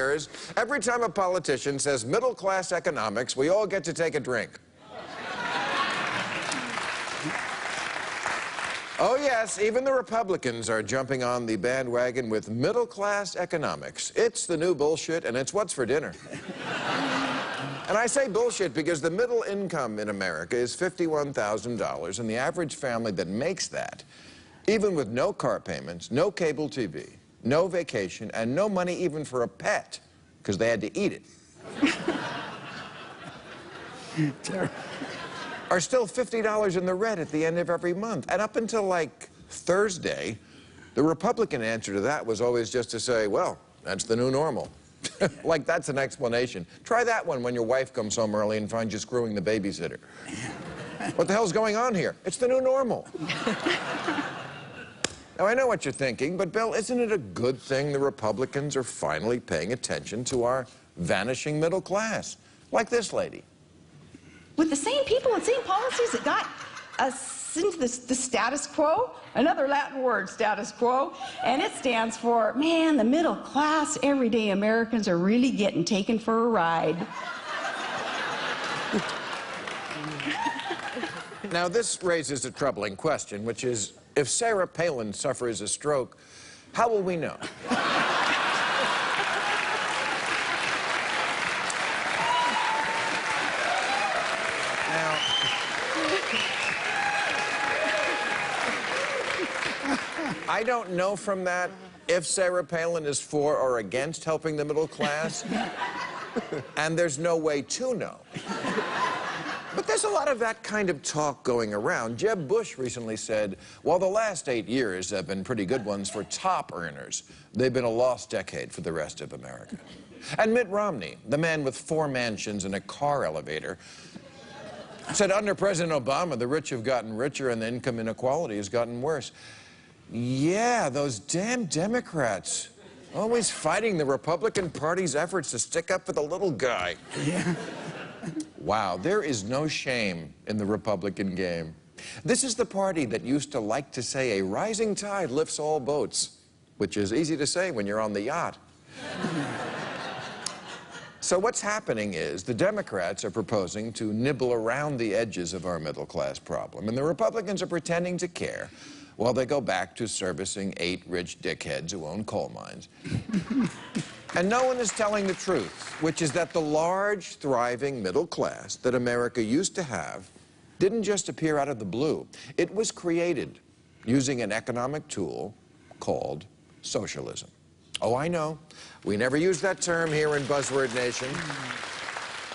years, every time a politician says middle-class economics, we all get to take a drink. Oh, yes, even the Republicans are jumping on the bandwagon with middle-class economics. It's the new bullshit, and it's what's for dinner. And I say bullshit because the middle income in America is $51,000, and the average family that makes that, even with no car payments, no cable TV, no vacation, and no money even for a pet, because they had to eat it, are still $50 in the red at the end of every month. And up until, like, Thursday, the Republican answer to that was always just to say, well, that's the new normal. Like, that's an explanation. Try that one when your wife comes home early and finds you screwing the babysitter. What the hell's going on here? It's the new normal. Now, I know what you're thinking, but, Bill, isn't it a good thing the Republicans are finally paying attention to our vanishing middle class? Like this lady. With the same people and same policies that got us into the status quo, another Latin word, status quo, and it stands for, man, the middle class, everyday Americans are really getting taken for a ride. Now, this raises a troubling question, which is, if Sarah Palin suffers a stroke, how will we know? Now, I don't know from that if Sarah Palin is for or against helping the middle class, and there's no way to know. But there's a lot of that kind of talk going around. Jeb Bush recently said, while the last 8 years have been pretty good ones for top earners, they've been a lost decade for the rest of America. And Mitt Romney, the man with 4 mansions and a car elevator, said under President Obama, the rich have gotten richer and the income inequality has gotten worse. Yeah, those damn Democrats, always fighting the Republican Party's efforts to stick up for the little guy. Yeah. Wow, there is no shame in the Republican game. This is the party that used to like to say a rising tide lifts all boats, which is easy to say when you're on the yacht. So what's happening is the Democrats are proposing to nibble around the edges of our middle-class problem, and the Republicans are pretending to care while they go back to servicing 8 rich dickheads who own coal mines. And no one is telling the truth, which is that the large, thriving middle class that America used to have didn't just appear out of the blue. It was created using an economic tool called socialism. Oh, I know. We never use that term here in Buzzword Nation.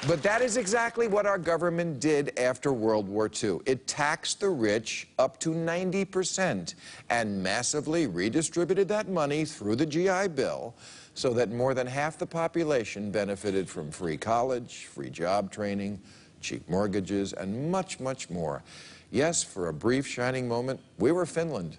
But that is exactly what our government did after World War II. It taxed the rich up to 90% and massively redistributed that money through the GI Bill so that more than half the population benefited from free college, free job training, cheap mortgages, and much, much more. Yes, for a brief shining moment, we were Finland.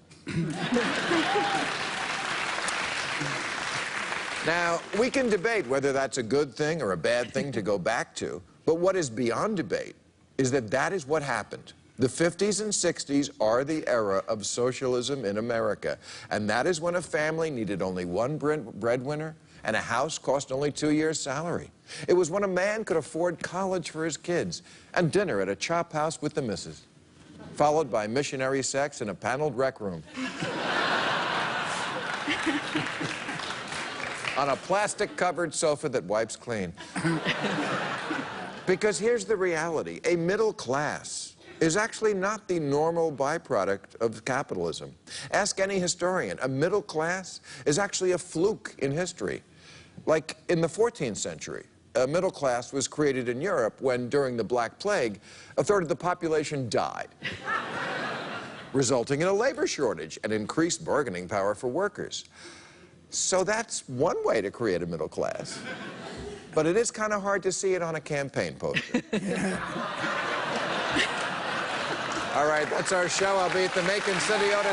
Now, we can debate whether that's a good thing or a bad thing to go back to, but what is beyond debate is that that is what happened. The 50s and 60s are the era of socialism in America, and that is when a family needed only one breadwinner and a house cost only 2 years' salary. It was when a man could afford college for his kids and dinner at a chop house with the missus, followed by missionary sex in a paneled rec room. On a plastic-covered sofa that wipes clean. Because here's the reality. A middle class is actually not the normal byproduct of capitalism. Ask any historian. A middle class is actually a fluke in history. Like in the 14th century, a middle class was created in Europe when, during the Black Plague, a third of the population died, resulting in a labor shortage and increased bargaining power for workers. So that's one way to create a middle class. But it is kind of hard to see it on a campaign poster. All right, that's our show. I'll be at the Macon City Auditorium.